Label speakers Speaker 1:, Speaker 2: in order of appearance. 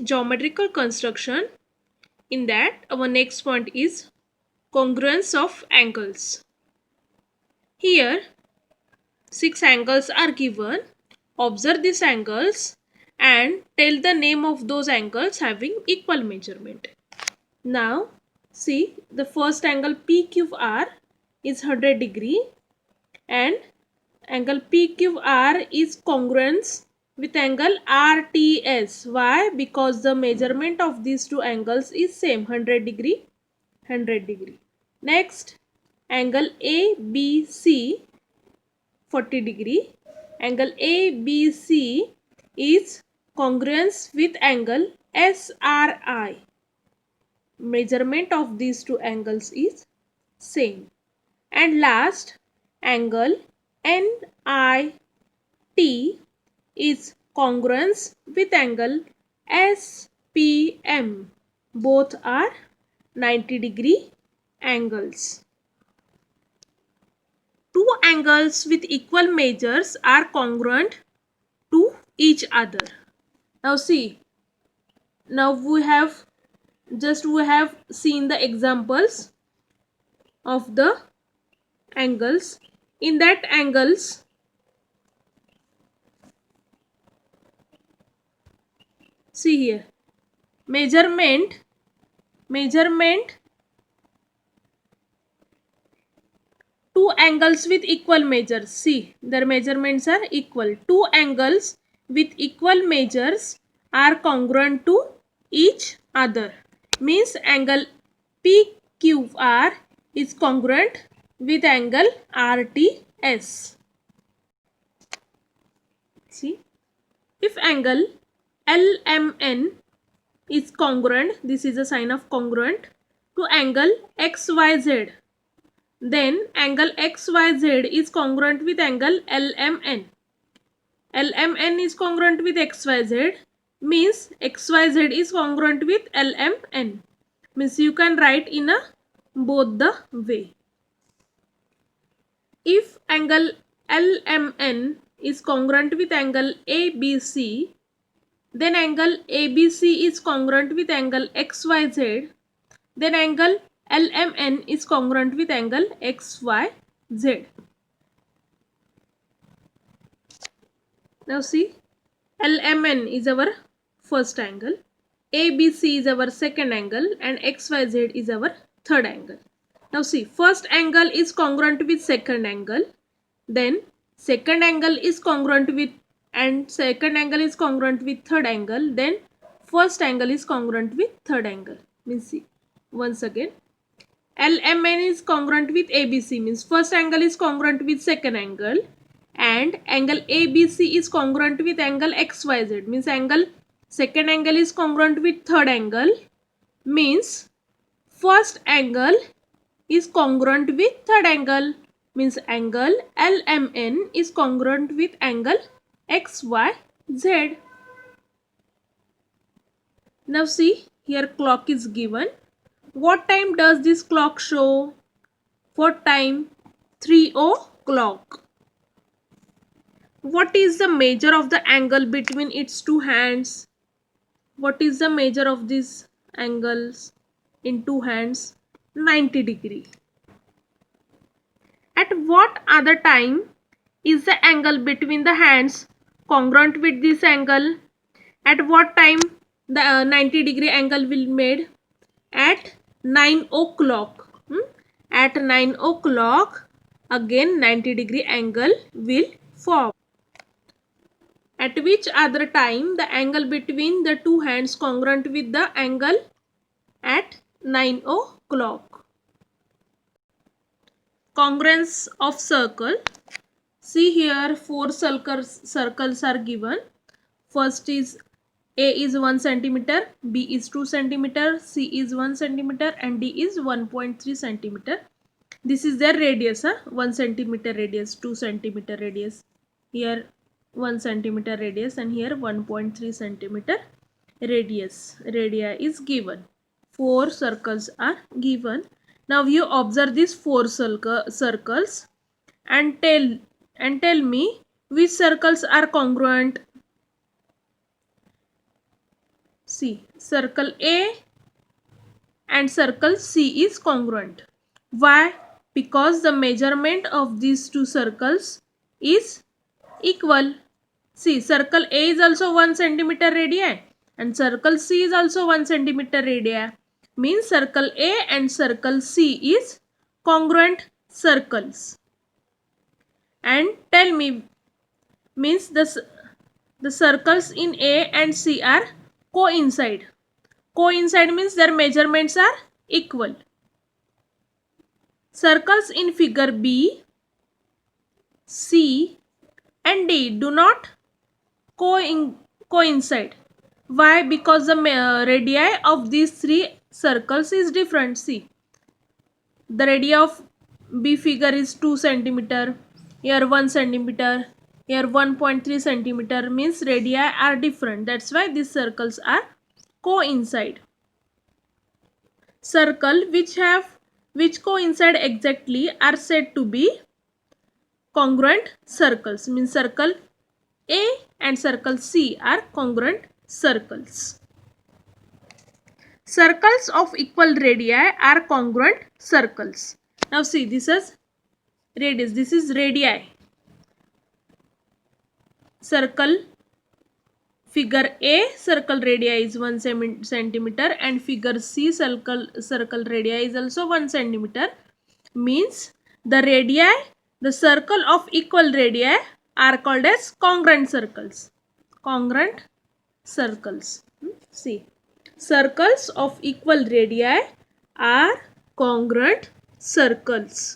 Speaker 1: geometrical construction. In that, our next point is congruence of angles. Here, 6 angles are given. Observe these angles and tell the name of those angles having equal measurement. Now, see, the first angle PQR is 100 degree and angle PQR is congruent with angle RTS. Why? Because the measurement of these two angles is same, 100 degree, 100 degree. Next, angle ABC, 40 degree. Angle ABC is congruent with angle SRI. Measurement of these two angles is same. And last, angle NIT is congruent with angle SPM. Both are 90 degree angles. Two angles with equal measures are congruent to each other. Now see, now we have seen the examples of the angles. In that angles, see here, measurement two angles with equal measures. See, their measurements are equal. Two angles with equal measures are congruent to each other. Means angle PQR is congruent with angle RTS. See, if angle LMN is congruent, this is a sign of congruent, to angle XYZ, then angle XYZ is congruent with angle LMN. LMN is congruent with XYZ, means XYZ is congruent with LMN. Means you can write in a both the way. If angle LMN is congruent with angle ABC, then angle ABC is congruent with angle XYZ, then angle LMN is congruent with angle XYZ. Now see, LMN is our first angle, ABC is our second angle and XYZ is our third angle. Now see, first angle is congruent with second angle, then second angle is congruent with second angle is congruent with third angle, then first angle is congruent with third angle. Means see, once again, LMN is congruent with ABC, means first angle is congruent with second angle and angle ABC is congruent with angle XYZ, means angle second angle is congruent with third angle, means first angle is congruent with third angle, means angle LMN is congruent with angle XYZ. Now see, here clock is given. What time does this clock show? What time? 3 o'clock. What is the measure of the angle between its two hands? What is the measure of these angles in two hands? 90 degree. At what other time is the angle between the hands congruent with this angle? At what time the 90 degree angle will made? At 9 o'clock. At 9 o'clock again 90 degree angle will form. At which other time the angle between the two hands congruent with the angle? At 9 o'clock. Congruence of circle. See here, 4 circles are given. First is A is 1 centimeter, B is 2 centimeter, C is 1 centimeter and D is 1.3 centimeter. This is their radius, 1 centimeter radius, 2 centimeter radius. Here 1 centimeter radius and here 1.3 centimeter radius. Radii is given. 4 circles are given. Now you observe these 4 circles and tell me which circles are congruent. See. See, circle A and circle C is congruent. Why? Because the measurement of these two circles is equal. See, circle A is also 1 centimeter radii and circle C is also 1 centimeter radii. Means circle A and circle C is congruent circles. And tell me, means the circles in A and C are coincide. Coincide means their measurements are equal. Circles in figure B, C and D do not coincide. Why? Because the radii of these three circles is different. See, the radii of B figure is 2 centimeter, here 1 centimeter, here 1.3 centimeter, means radii are different. That's why these circles are coincide. Circle which coincide exactly are said to be congruent circles. Means circle A and circle C are congruent circles. Circles of equal radii are congruent circles. Now see, this is radius, this is radii. Circle figure A, circle radii is 1 centimeter and figure C, circle radii is also 1 centimeter. Means the radii, the circle of equal radii are called as congruent circles. Congruent circles. See, circles of equal radii are congruent circles.